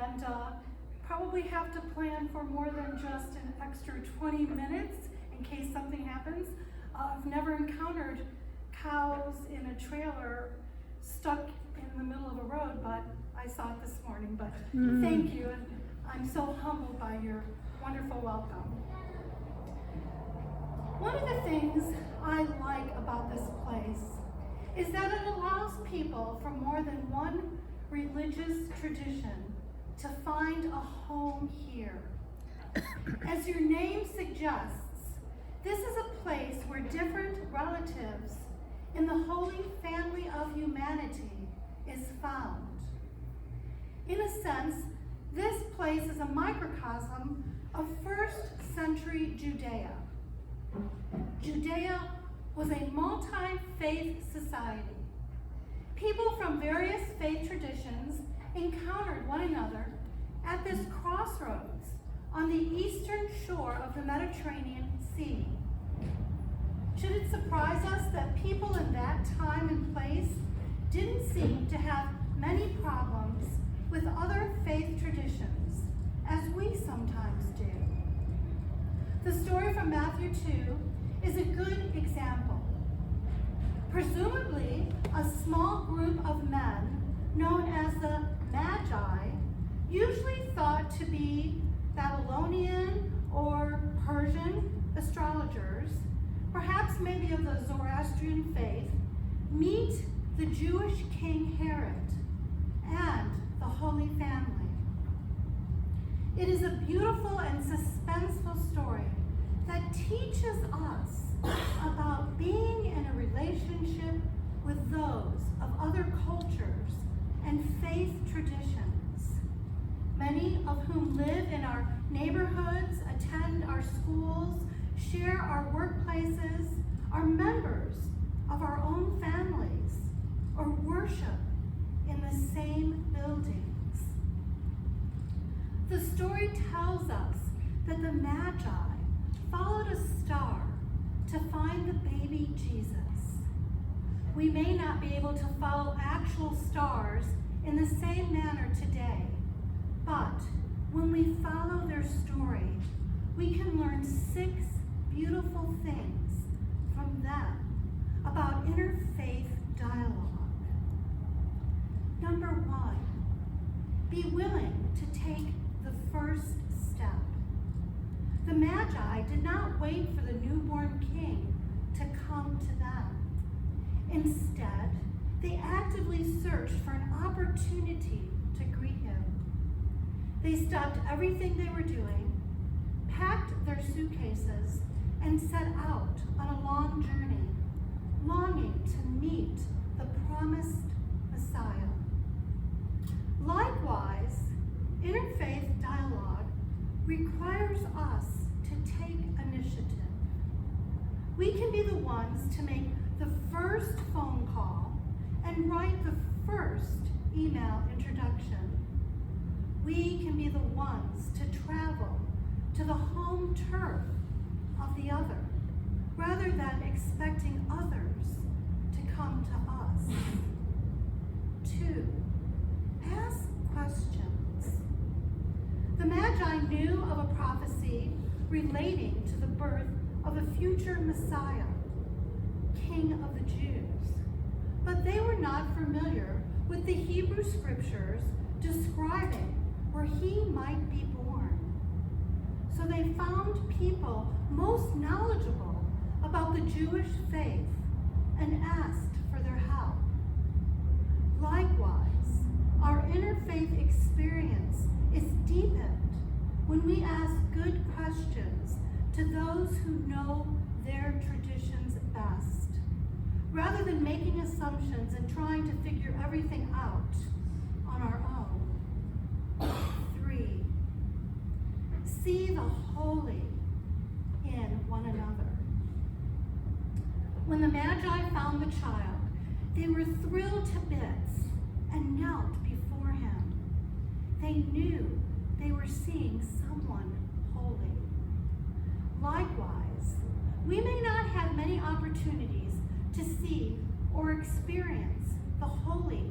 and probably have to plan for more than just an extra 20 minutes in case something happens. I've never encountered cows in a trailer stuck in the middle of a road, but I saw it this morning. But thank you, and I'm so humbled by your wonderful welcome. One of the things I like about this place is that it allows people from more than one religious tradition to find a home here. As your name suggests, this is a place where different relatives in the holy family of humanity is found. In a sense, this place is a microcosm of first century Judea. Judea was a multi-faith society. People from various faith traditions encountered one another at this crossroads on the eastern shore of the Mediterranean Sea. Should it surprise us that people in that time and place didn't seem to have many problems with other faith traditions, as we sometimes do? The story from Matthew 2 is a good example. Presumably, a small group of men known as the Magi, usually thought to be Babylonian or Persian astrologers, perhaps maybe of the Zoroastrian faith, meet the Jewish King Herod and the Holy Family. It is a beautiful and suspenseful story that teaches us about being in a relationship with those of other cultures and faith traditions, many of whom live in our neighborhoods, attend our schools, share our workplaces, are members of our own families, or worship in the same buildings. The story tells us that the Magi followed a star to find the baby Jesus. We may not be able to follow actual stars in the same manner today, but when we follow their story, we can learn 6 beautiful things from them about interfaith dialogue. Number 1, be willing to take the first step. The Magi did not wait for the newborn king to come to them. Instead, they actively searched for an opportunity to greet him. They stopped everything they were doing, packed their suitcases, and set out on a long journey, longing to meet the promised Messiah. Likewise, interfaith dialogue requires us to take initiative. We can be the ones to make the first phone call and write the first email introduction. We can be the ones to travel to the home turf of the other, rather than expecting others to come to us. 2, ask questions. The Magi knew of a prophecy relating to the birth of a future Messiah, King of the Jews, but they were not familiar with the Hebrew scriptures describing where he might be born. So they found people most knowledgeable about the Jewish faith and asked for their help. Likewise, our interfaith experience is deepened when we ask good questions to those who know their traditions best, rather than making assumptions and trying to figure everything out on our own. 3, see the holy in one another. When the Magi found the child, they were thrilled to bits and knelt before him. They knew they were seeing someone holy. Likewise, we may not have many opportunities to see or experience the holy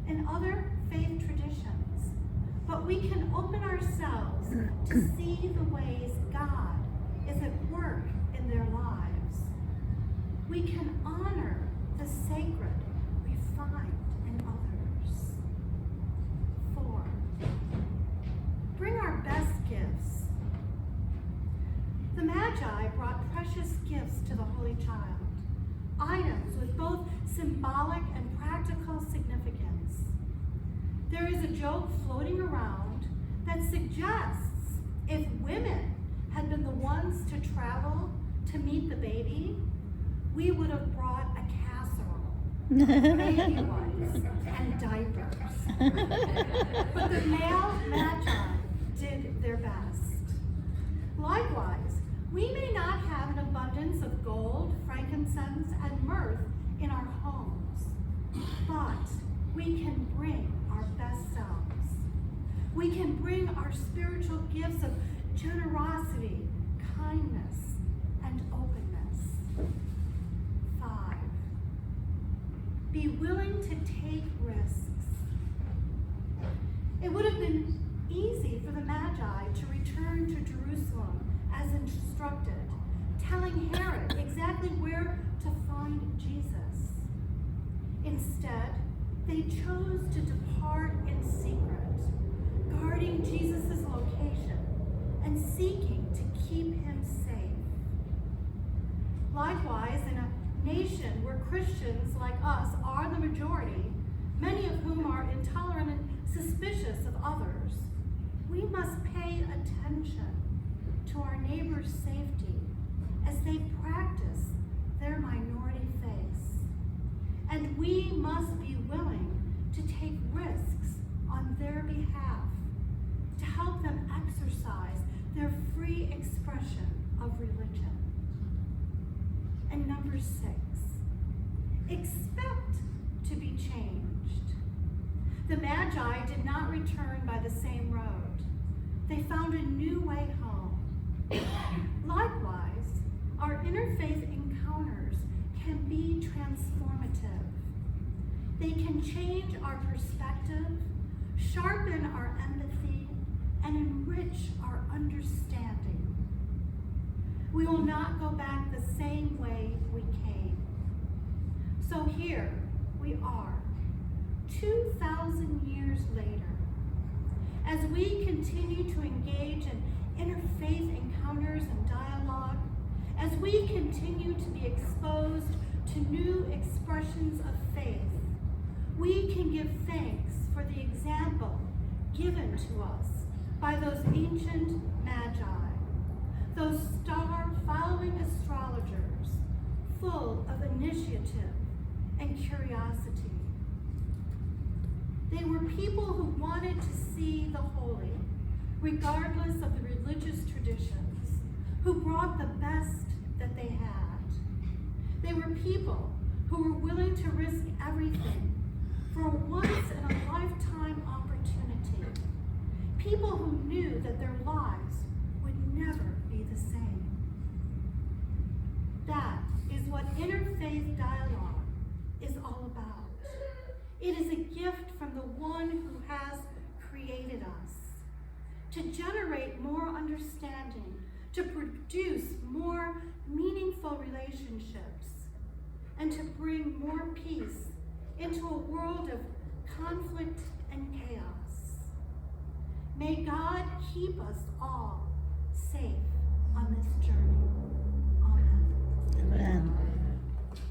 in other faith traditions, but we can open ourselves to see the ways God is at work in their lives. We can honor the sacred we find in others. 4, bring our best gifts. The Magi brought precious gifts to the Holy Child, items with both symbolic and practical significance. There is a joke floating around that suggests if women had been the ones to travel to meet the baby, we would have brought a casserole, baby wipes, and diapers. But the male Magi did their best. Likewise, we may not have an abundance of gold, frankincense, and myrrh in our homes, but we can bring our best selves. We can bring our spiritual gifts of generosity, kindness, and openness. 5, be willing to take risks. It would have been easy for the Magi to return to Jerusalem as instructed, telling Herod exactly where to find Jesus. Instead, they chose to depart in secret, guarding Jesus' location and seeking to keep him safe. Likewise, in a nation where Christians like us are the majority, many of whom are intolerant and suspicious of others, we must pay attention to our neighbors' safety as they practice their minority faith. And we must be willing to take risks on their behalf to help them exercise their free expression of religion. And number 6, expect to be changed. The Magi did not return by the same road. They found a new way home. Likewise, our interfaith encounters can be transformative. They can change our perspective, sharpen our empathy, and enrich our understanding. We will not go back the same way we came. So here we are, 2,000 years later, as we continue to engage in interfaith encounters and dialogue, as we continue to be exposed to new expressions of faith, we can give thanks for the example given to us by those ancient Magi, those star-following astrologers full of initiative and curiosity. They were people who wanted to see the holy, regardless of the religious traditions, who brought the best that they had. They were people who were willing to risk everything for a once-in-a-lifetime opportunity. People who knew that their lives would never be the same. That is what interfaith dialogue is all about. It is a gift from the one who has created us to generate more understanding, to produce more meaningful relationships, and to bring more peace into a world of conflict and chaos. May God keep us all safe on this journey.